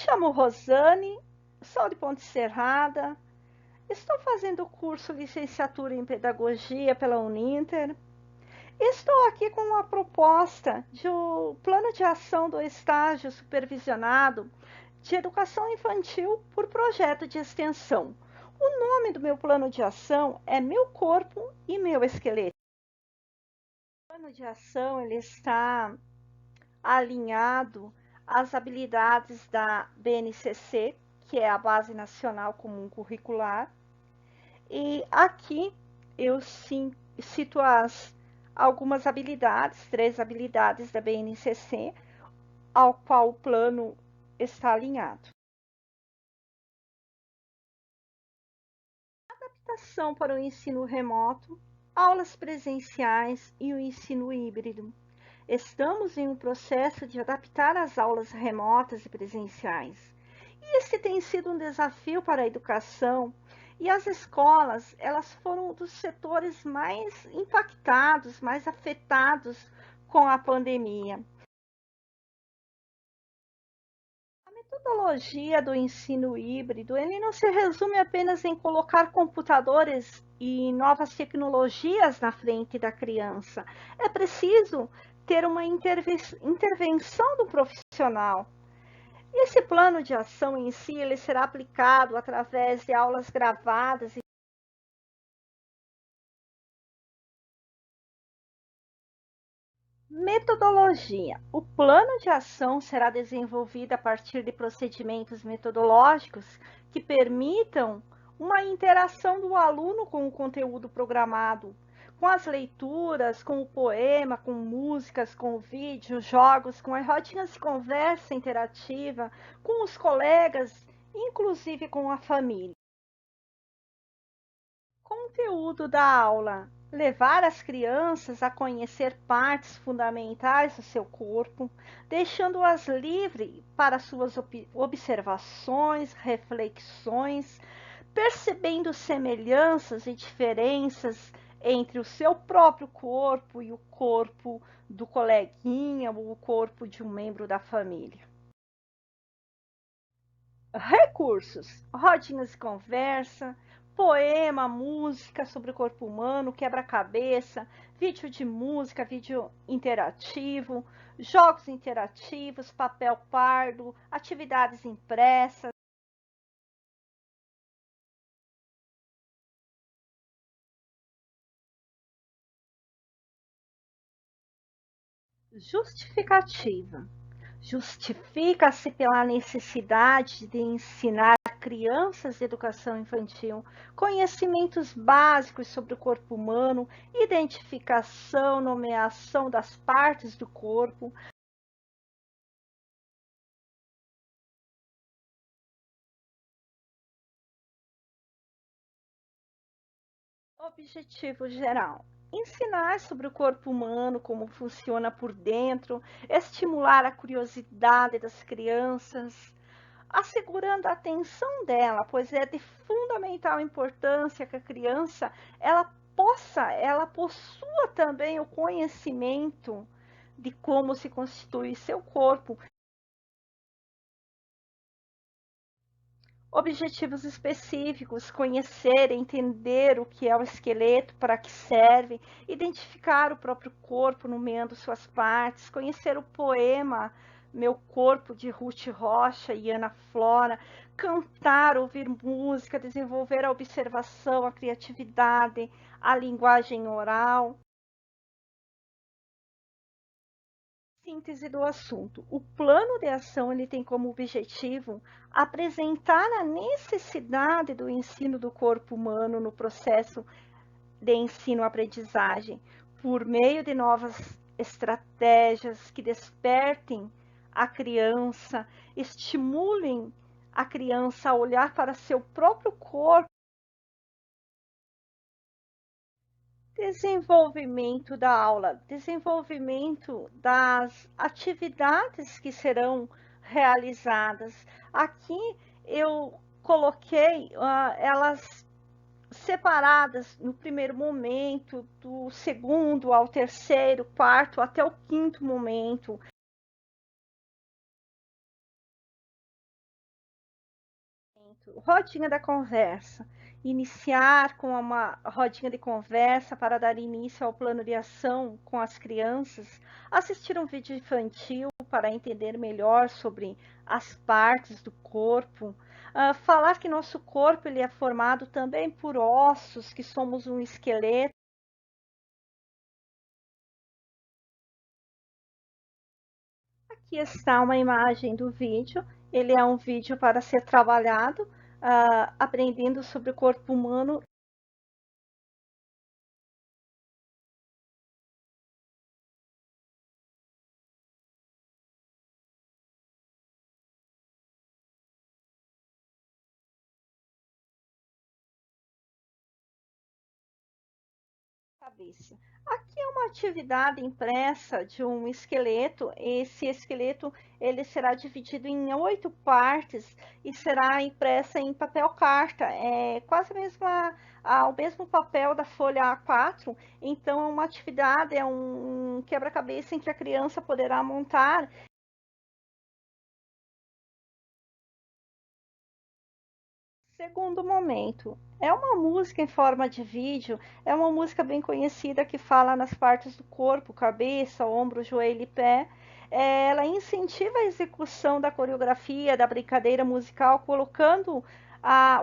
Chamo Rosane, sou de Ponte Serrada, estou fazendo o curso Licenciatura em Pedagogia pela Uninter. Estou aqui com uma proposta de um plano de ação do estágio supervisionado de educação infantil por projeto de extensão. O nome do meu plano de ação é Meu Corpo e Meu Esqueleto. O plano de ação ele está alinhado às habilidades da BNCC, que é a Base Nacional Comum Curricular. E aqui eu cito algumas habilidades, 3 habilidades da BNCC, ao qual o plano está alinhado. Adaptação para o ensino remoto, aulas presenciais e o ensino híbrido. Estamos em um processo de adaptar as aulas remotas e presenciais. E esse tem sido um desafio para a educação, e as escolas, elas foram um dos setores mais impactados, mais afetados com a pandemia. A metodologia do ensino híbrido, ele não se resume apenas em colocar computadores e novas tecnologias na frente da criança. É preciso ter uma intervenção do profissional. E esse plano de ação em si, ele será aplicado através de aulas gravadas. Metodologia. O plano de ação será desenvolvido a partir de procedimentos metodológicos que permitam uma interação do aluno com o conteúdo programado, com as leituras, com o poema, com músicas, com vídeos, jogos, com as rodinhas de conversa interativa, com os colegas, inclusive com a família. Conteúdo da aula: levar as crianças a conhecer partes fundamentais do seu corpo, deixando-as livres para suas observações, reflexões, percebendo semelhanças e diferenças entre o seu próprio corpo e o corpo do coleguinha ou o corpo de um membro da família. Recursos: rodinhas de conversa, poema, música sobre o corpo humano, quebra-cabeça, vídeo de música, vídeo interativo, jogos interativos, papel pardo, atividades impressas. Justificativa: justifica-se pela necessidade de ensinar crianças de educação infantil conhecimentos básicos sobre o corpo humano, identificação, nomeação das partes do corpo. Objetivo geral: ensinar sobre o corpo humano, como funciona por dentro, estimular a curiosidade das crianças, assegurando a atenção dela, pois é de fundamental importância que a criança ela possua também o conhecimento de como se constitui seu corpo. Objetivos específicos: conhecer, entender o que é o esqueleto, para que serve, identificar o próprio corpo, nomeando suas partes, conhecer o poema Meu Corpo, de Ruth Rocha e Ana Flora, cantar, ouvir música, desenvolver a observação, a criatividade, a linguagem oral. Síntese do assunto: o plano de ação ele tem como objetivo apresentar a necessidade do ensino do corpo humano no processo de ensino-aprendizagem, por meio de novas estratégias que despertem a criança, estimulem a criança a olhar para seu próprio corpo. Desenvolvimento da aula, desenvolvimento das atividades que serão realizadas. Aqui eu coloquei elas separadas no primeiro momento, do segundo ao terceiro, quarto, até o quinto momento. Rodinha da conversa. Iniciar com uma rodinha de conversa para dar início ao plano de ação com as crianças. Assistir um vídeo infantil para entender melhor sobre as partes do corpo. Falar que nosso corpo ele é formado também por ossos, que somos um esqueleto. Aqui está uma imagem do vídeo. Ele é um vídeo para ser trabalhado, aprendendo sobre o corpo humano. Cabeça. Aqui é uma atividade impressa de um esqueleto. Esse esqueleto ele será dividido em 8 partes e será impressa em papel carta. É quase o mesmo papel da folha A4. Então, é uma atividade, é um quebra-cabeça em que a criança poderá montar. Segundo momento, é uma música em forma de vídeo, é uma música bem conhecida que fala nas partes do corpo, cabeça, ombro, joelho e pé. Ela incentiva a execução da coreografia, da brincadeira musical, colocando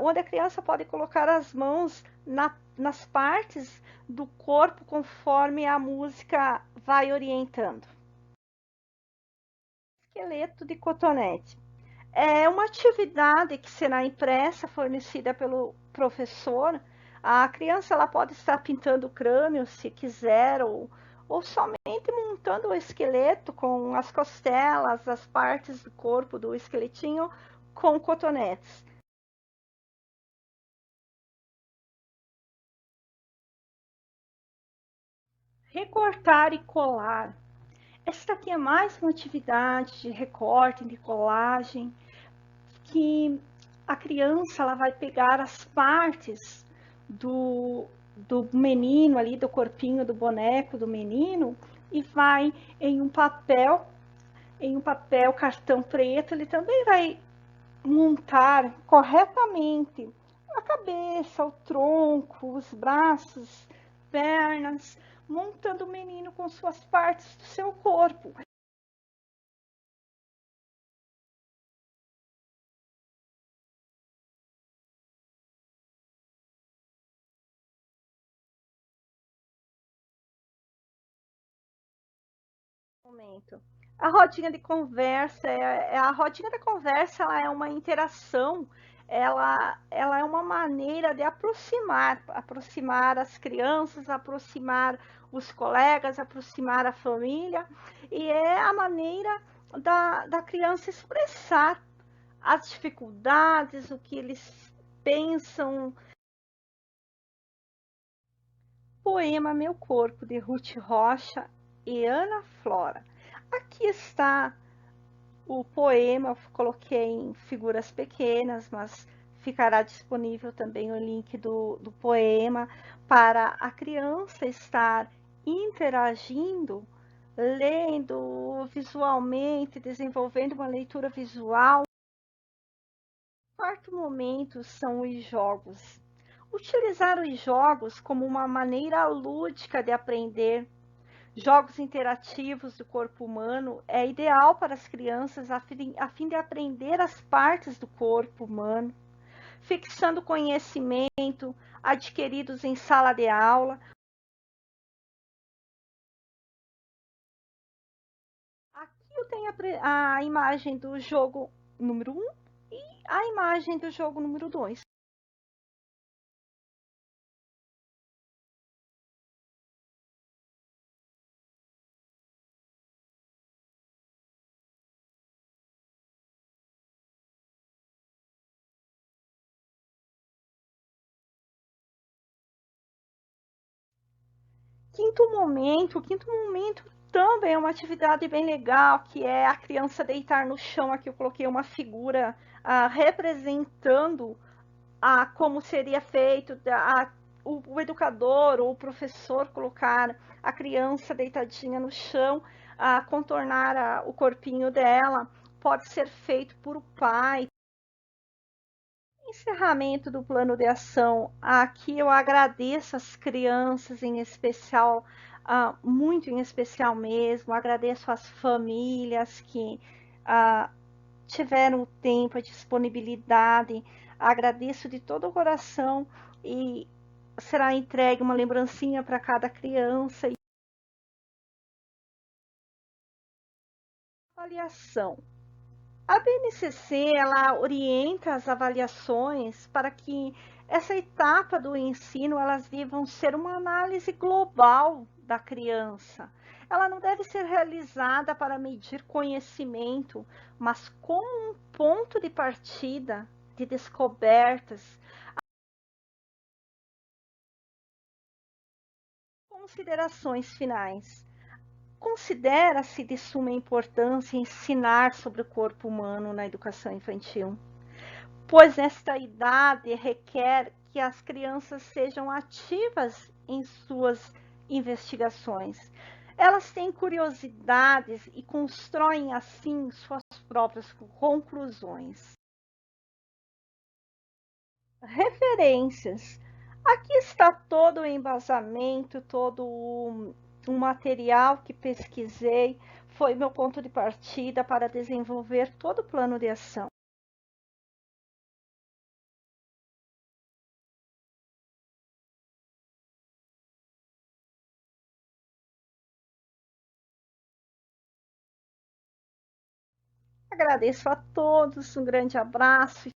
onde a criança pode colocar as mãos nas partes do corpo conforme a música vai orientando. Esqueleto de cotonete. É uma atividade que será impressa, fornecida pelo professor. A criança ela pode estar pintando o crânio, se quiser, ou somente montando o esqueleto com as costelas, as partes do corpo do esqueletinho com cotonetes. Recortar e colar. Esta aqui é mais uma atividade de recorte, de colagem, que a criança ela vai pegar as partes do, do menino ali, do corpinho do boneco do menino, e vai em um papel cartão preto, ele também vai montar corretamente a cabeça, o tronco, os braços, pernas, montando o menino com suas partes do seu corpo. Momento. A rodinha de conversa, a rodinha da conversa, ela é uma interação, ela é uma maneira de aproximar as crianças, aproximar os colegas, aproximar a família, e é a maneira da criança expressar as dificuldades, o que eles pensam. Poema Meu Corpo, de Ruth Rocha e Ana Flora. Aqui está o poema, eu coloquei em figuras pequenas, mas ficará disponível também o link do poema para a criança estar interagindo, lendo visualmente, desenvolvendo uma leitura visual. O quarto momento são os jogos. Utilizar os jogos como uma maneira lúdica de aprender. Jogos interativos do corpo humano é ideal para as crianças a fim de aprender as partes do corpo humano, fixando conhecimento adquiridos em sala de aula. Aqui eu tenho a imagem do jogo número 1 e a imagem do jogo número 2. O quinto momento também é uma atividade bem legal, que é a criança deitar no chão. Aqui eu coloquei uma figura representando como seria feito o educador ou o professor colocar a criança deitadinha no chão, contornar o corpinho dela. Pode ser feito por o pai. Encerramento do plano de ação. Aqui eu agradeço as crianças em especial, muito em especial mesmo, agradeço as famílias que tiveram o tempo, a disponibilidade, agradeço de todo o coração e será entregue uma lembrancinha para cada criança. Avaliação. A BNCC, ela orienta as avaliações para que essa etapa do ensino elas devam ser uma análise global da criança. Ela não deve ser realizada para medir conhecimento, mas como um ponto de partida de descobertas. Considerações finais. Considera-se de suma importância ensinar sobre o corpo humano na educação infantil, pois esta idade requer que as crianças sejam ativas em suas investigações. Elas têm curiosidades e constroem assim suas próprias conclusões. Referências. Aqui está todo o embasamento, todo o material que pesquisei, foi meu ponto de partida para desenvolver todo o plano de ação. Agradeço a todos, um grande abraço.